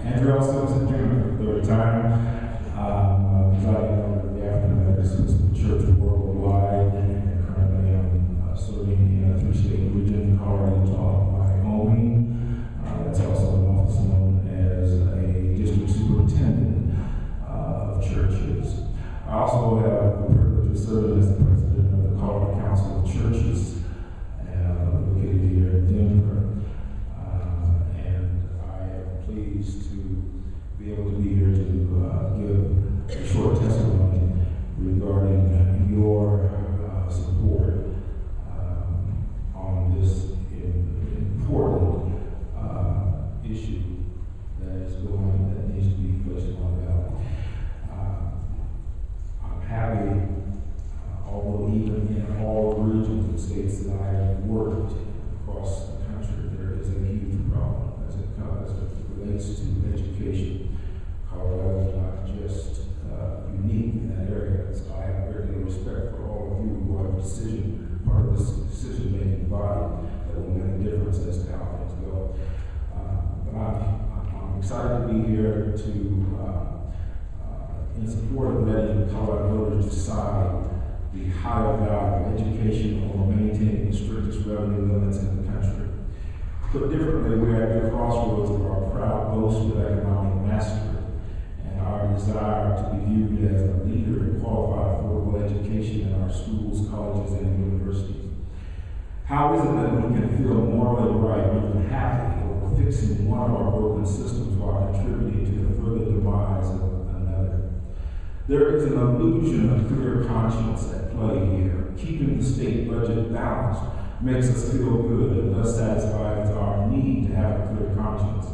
Andrew Simpson Jr., third time. Presiding over the African Methodist Church worldwide, and currently I'm serving in a three-state region, Colorado, Utah, Wyoming. That's also an office known as a district superintendent of churches. I also have the privilege of serving as the president of the Colorado Council of Churches, located here in Denver. And I am pleased to be able to be here to give a short testimony regarding your support on this important issue that needs to be placed on the ballot. I'm happy, although even in all regions and states that I have worked across the country, there is a huge problem as it relates to education. Colorado is not just unique in that area, so I have great respect for all of you who are part of this decision-making body that will make a difference as to how things go. But I'm excited to be here in support of letting Colorado voters decide the higher value of education over maintaining the strictest revenue limits in the country. Put differently, we're at the crossroads of our proud boast of economic mastery and our desire to be viewed as a leader in qualified affordable education in our schools, colleges, and universities. How is it that we can feel morally right or even happy over fixing one of our broken systems while contributing to the further demise of another? There is an illusion of clear conscience at play here. Keeping the state budget balanced makes us feel good and thus satisfies our need to have a clear conscience.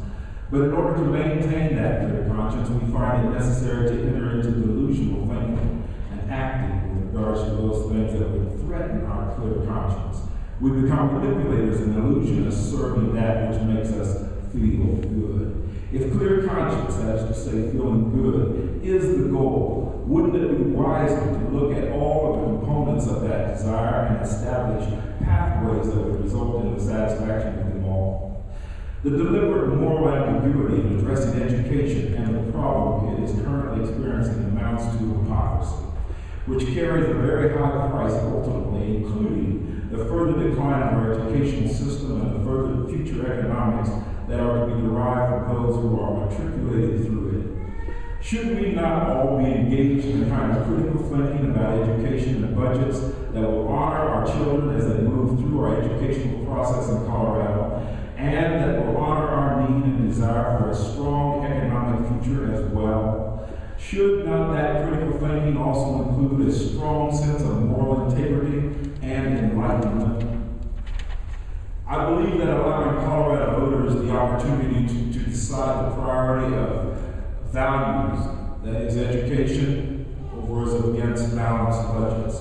But in order to maintain that clear conscience, we find it necessary to enter into delusional thinking and acting with regards to those things that would threaten our clear conscience. We become manipulators and illusionists serving that which makes us feel good. If clear conscience, that is to say feeling good, is the goal, wouldn't it be wiser to look at all of the components of that desire and establish pathways that would result in the satisfaction of them all? The deliberate moral ambiguity in addressing education and the problem it is currently experiencing amounts to hypocrisy, which carries a very high price ultimately, including the further decline of our educational system and the further future economics that are to be derived from those who are matriculated through it. Should we not all be engaged in the kind of critical thinking about education and budgets that will honor our children as they move through our educational process in Colorado, and that will honor our need and desire for a strong economic future as well? Should not that critical thinking also include a strong sense of moral integrity and enlightenment? I believe that allowing Colorado voters the opportunity to decide the priority of values, that is education, over as against balanced budgets,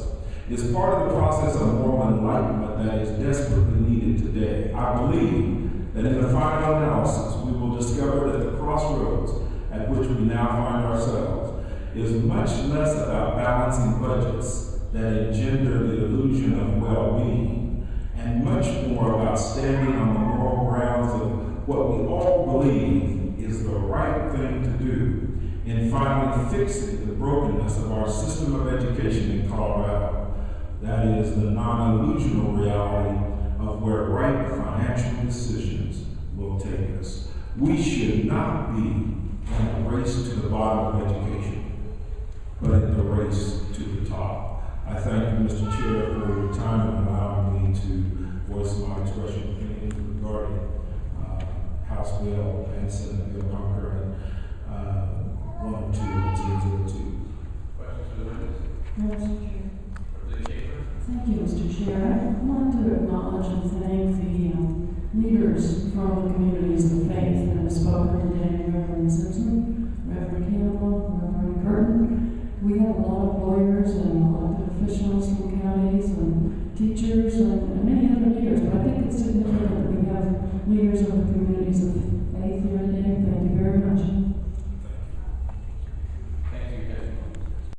is part of the process of moral enlightenment that is desperately needed today. I believe that in the final analysis, we will discover that the crossroads at which we now find ourselves is much less about balancing budgets that engender the illusion of well-being, and much more about standing on the moral grounds of what we all believe is the right thing to do in finally fixing the brokenness of our system of education in Colorado. That is the non-illusional reality of where right financial decisions will take us. We should not be in a race to the bottom of education, but in the race to the top. I thank you, Mr. Chair, for your time and allowing me to voice my expression of opinion regarding House Bill and Senate Bill concurrent 102. Questions for the witness? Mr. Chair. Thank you, Mr. Chair. I want to acknowledge and thank the leaders from the communities of faith that have spoken today, Reverend Simpson, Reverend Campbell, Reverend Curtin. We have a lot of lawyers and elected officials from counties and teachers